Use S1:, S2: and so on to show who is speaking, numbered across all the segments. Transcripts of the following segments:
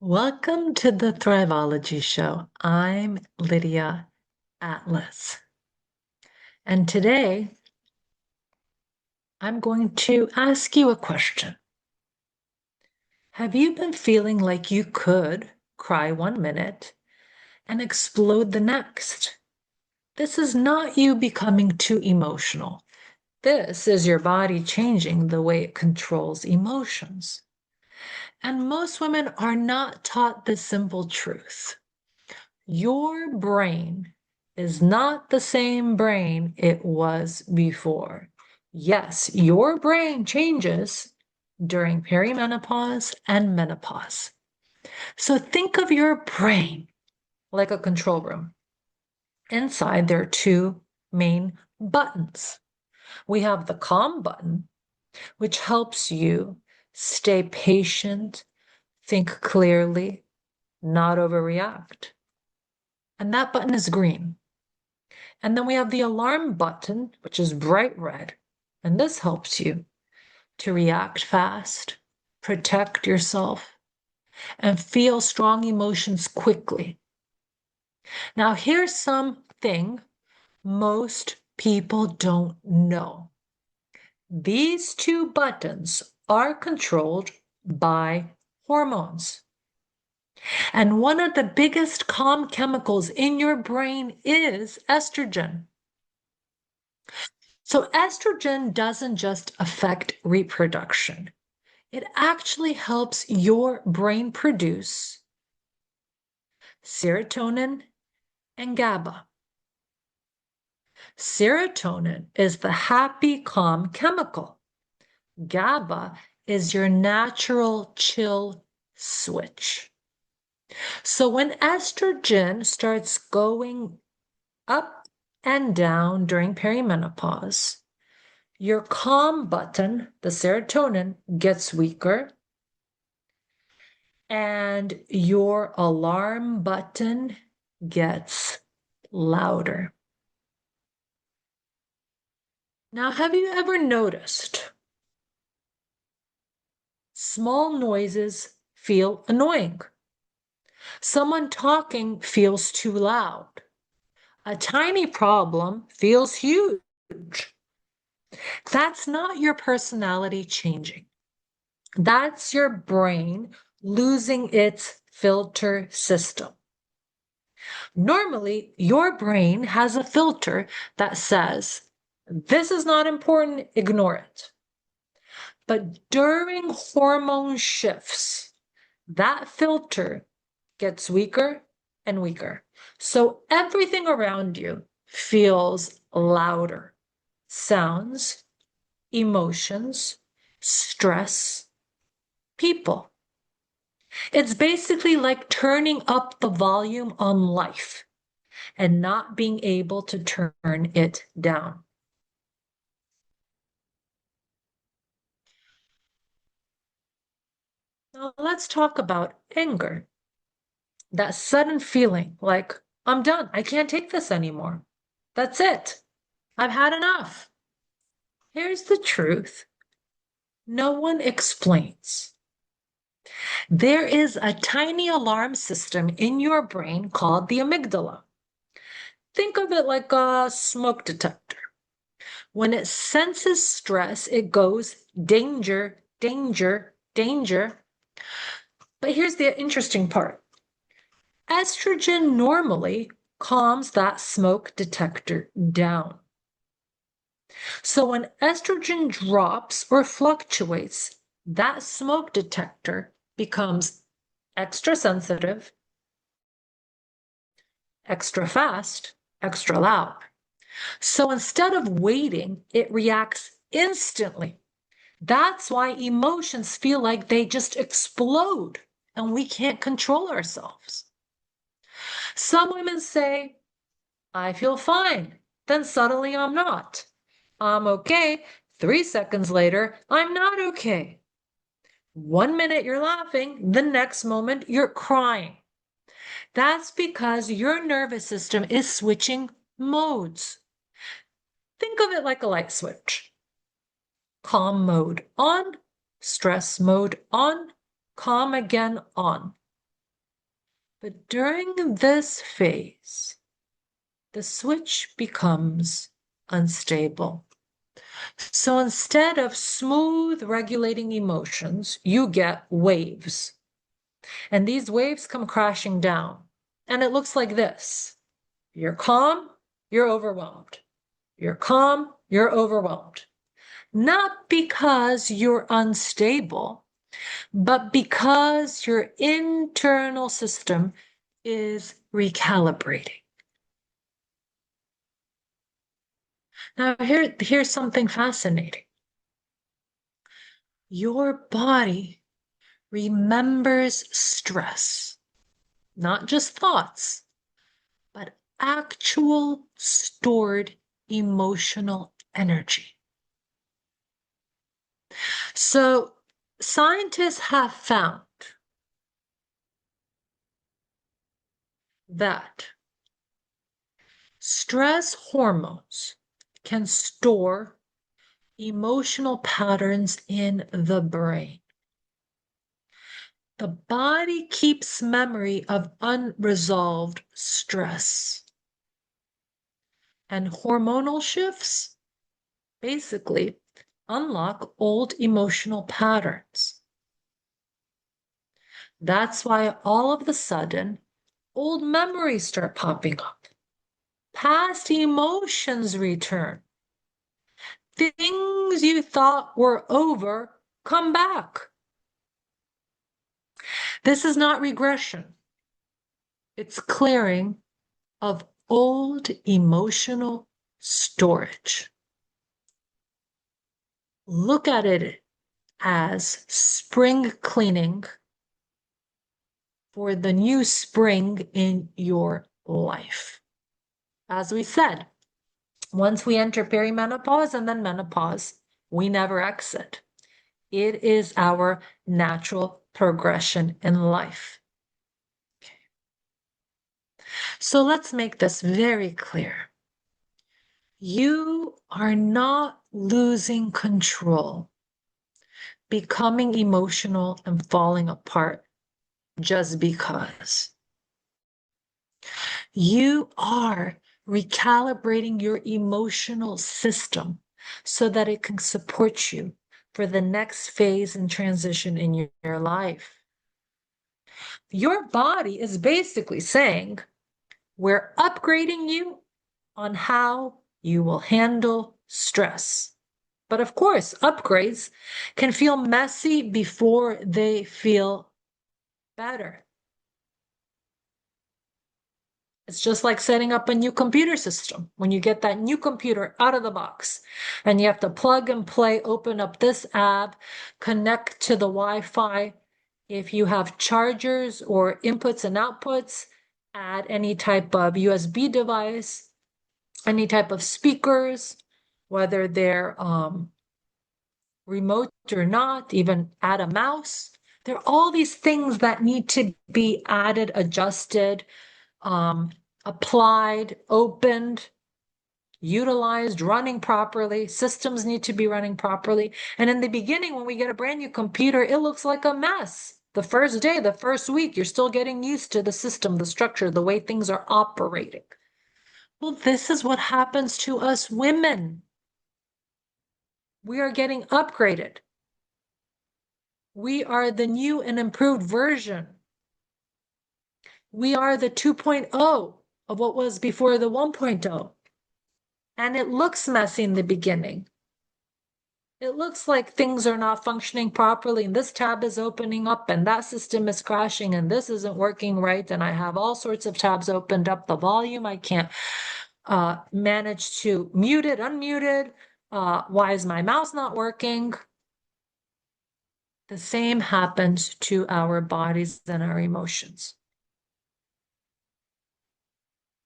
S1: Welcome to the Thriveology Show. I'm Lydia Atlas. And today I'm going to ask you a question. Have you been feeling like you could cry 1 minute and explode the next? This is not you becoming too emotional. This is your body changing the way it controls emotions. And most women are not taught this simple truth. Your brain is not the same brain it was before. Yes, your brain changes during perimenopause and menopause. So think of your brain like a control room. Inside, there are two main buttons. We have the calm button, which helps you stay patient, think clearly, not overreact. And that button is green. And then we have the alarm button, which is bright red. And this helps you to react fast, protect yourself, and feel strong emotions quickly. Now, here's something most people don't know. These two buttons are controlled by hormones. And one of the biggest calm chemicals in your brain is estrogen. So estrogen doesn't just affect reproduction. It actually helps your brain produce serotonin and GABA. Serotonin is the happy, calm chemical. GABA is your natural chill switch. So when estrogen starts going up and down during perimenopause, your calm button, the serotonin, gets weaker, and your alarm button gets louder. Now, have you ever noticed small noises feel annoying? Someone talking feels too loud. A tiny problem feels huge. That's not your personality changing. That's your brain losing its filter system. Normally, your brain has a filter that says, this is not important, ignore it. But during hormone shifts, that filter gets weaker and weaker. So everything around you feels louder. Sounds, emotions, stress, people. It's basically like turning up the volume on life and not being able to turn it down. Now let's talk about anger. That sudden feeling like, I'm done. I can't take this anymore. That's it. I've had enough. Here's the truth. No one explains. There is a tiny alarm system in your brain called the amygdala. Think of it like a smoke detector. When it senses stress, it goes danger, danger, danger. But here's the interesting part. Estrogen normally calms that smoke detector down. So when estrogen drops or fluctuates, that smoke detector becomes extra sensitive, extra fast, extra loud. So instead of waiting, it reacts instantly. That's why emotions feel like they just explode and we can't control ourselves. Some women say, I feel fine. Then suddenly I'm not. I'm okay. 3 seconds later, I'm not okay. 1 minute you're laughing, the next moment you're crying. That's because your nervous system is switching modes. Think of it like a light switch. Calm mode on, stress mode on, calm again on. But during this phase, the switch becomes unstable. So instead of smooth regulating emotions, you get waves. And these waves come crashing down. And it looks like this. You're calm, you're overwhelmed. You're calm, you're overwhelmed. Not because you're unstable, but because your internal system is recalibrating. Now, here's something fascinating. Your body remembers stress, not just thoughts, but actual stored emotional energy. So, scientists have found that stress hormones can store emotional patterns in the brain. The body keeps memory of unresolved stress. And hormonal shifts basically unlock old emotional patterns. That's why all of a sudden, old memories start popping up. Past emotions return. Things you thought were over come back. This is not regression. It's clearing of old emotional storage. Look at it as spring cleaning for the new spring in your life. As we said, once we enter perimenopause and then menopause, we never exit. It is our natural progression in life. Okay. So let's make this very clear. You are not losing control, becoming emotional and falling apart just because. You are recalibrating your emotional system so that it can support you for the next phase and transition in your life. Your body is basically saying, we're upgrading you on how you will handle stress. But of course, upgrades can feel messy before they feel better. It's just like setting up a new computer system. When you get that new computer out of the box and you have to plug and play, open up this app, connect to the Wi-Fi. If you have chargers or inputs and outputs, add any type of USB device, any type of speakers, whether they're remote or not, even add a mouse. There are all these things that need to be added, adjusted, applied, opened, utilized, running properly. Systems need to be running properly. And in the beginning, when we get a brand new computer, it looks like a mess. The first day, the first week, you're still getting used to the system, the structure, the way things are operating. Well, this is what happens to us women. We are getting upgraded. We are the new and improved version. We are the 2.0 of what was before the 1.0. And it looks messy in the beginning. It looks like things are not functioning properly, and this tab is opening up, and that system is crashing, and this isn't working right, and I have all sorts of tabs opened up. The volume, I can't manage to mute it, unmute it. Why is my mouse not working? The same happens to our bodies and our emotions.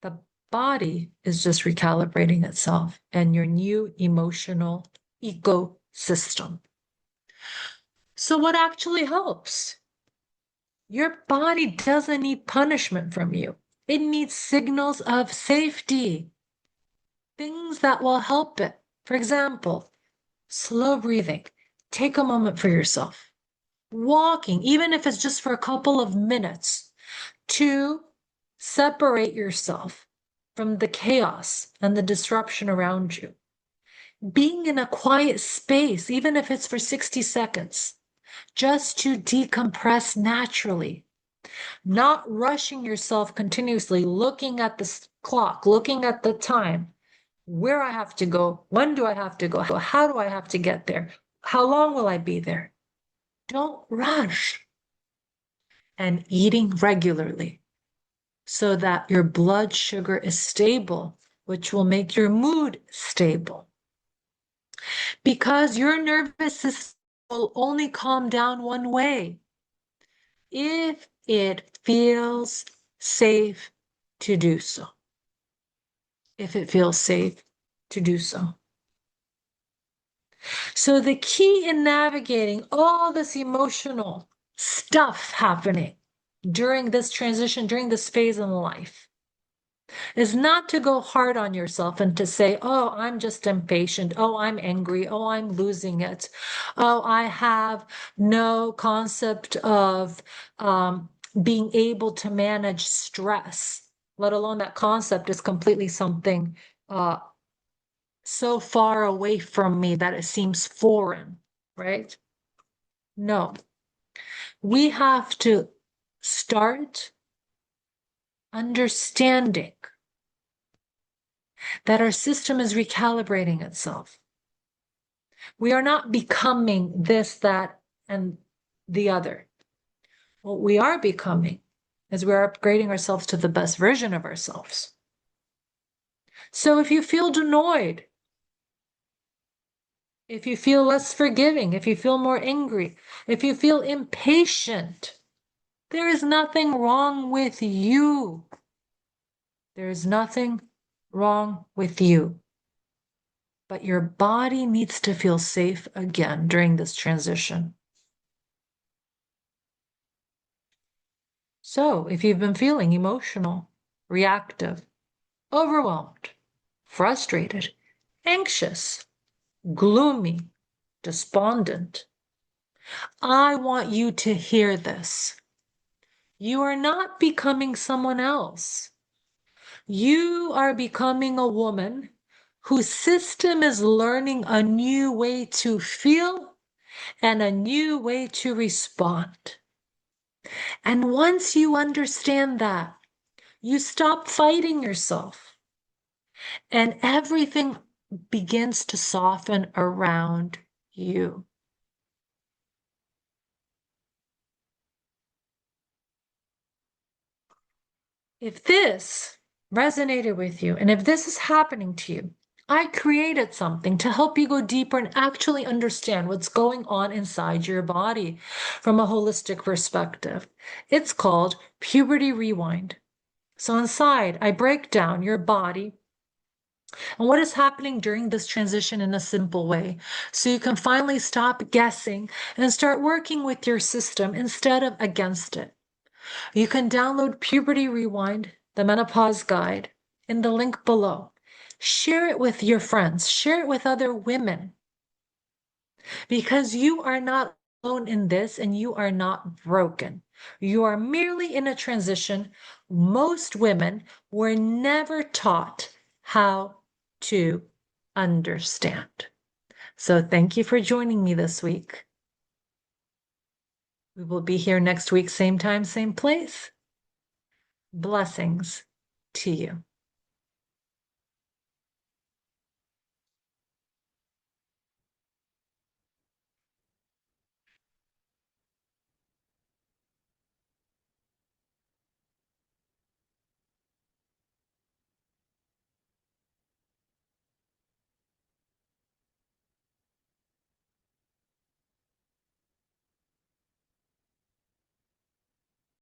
S1: The body is just recalibrating itself and your new emotional ecosystem. So what actually helps? Your body doesn't need punishment from you. It needs signals of safety, things that will help it. For example, slow breathing. Take a moment for yourself. Walking, even if it's just for a couple of minutes, to separate yourself from the chaos and the disruption around you. Being in a quiet space, even if it's for 60 seconds, just to decompress naturally, not rushing yourself continuously, looking at the clock, looking at the time, where I have to go, when do I have to go, how do I have to get there, how long will I be there? Don't rush. And eating regularly so that your blood sugar is stable, which will make your mood stable. Because your nervous system will only calm down one way: if it feels safe to do so. If it feels safe to do so. So the key in navigating all this emotional stuff happening during this transition, during this phase in life, is not to go hard on yourself and to say, oh, I'm just impatient. Oh, I'm angry. Oh, I'm losing it. Oh, I have no concept of being able to manage stress, let alone that concept is completely something so far away from me that it seems foreign, right? No. We have to start understanding that our system is recalibrating itself. We are not becoming this, that, and the other. What we are becoming is we're upgrading ourselves to the best version of ourselves. So if you feel annoyed, if you feel less forgiving, if you feel more angry, if you feel impatient, there is nothing wrong with you. There is nothing wrong with you. But your body needs to feel safe again during this transition. So if you've been feeling emotional, reactive, overwhelmed, frustrated, anxious, gloomy, despondent, I want you to hear this. You are not becoming someone else. You are becoming a woman whose system is learning a new way to feel and a new way to respond. And once you understand that, you stop fighting yourself and everything begins to soften around you. If this resonated with you, and if this is happening to you, I created something to help you go deeper and actually understand what's going on inside your body from a holistic perspective. It's called Puberty Rewind. So inside, I break down your body and what is happening during this transition in a simple way, so you can finally stop guessing and start working with your system instead of against it. You can download Puberty Rewind, the Menopause Guide, in the link below. Share it with your friends. Share it with other women. Because you are not alone in this and you are not broken. You are merely in a transition. Most women were never taught how to understand. So thank you for joining me this week. We will be here next week, same time, same place. Blessings to you.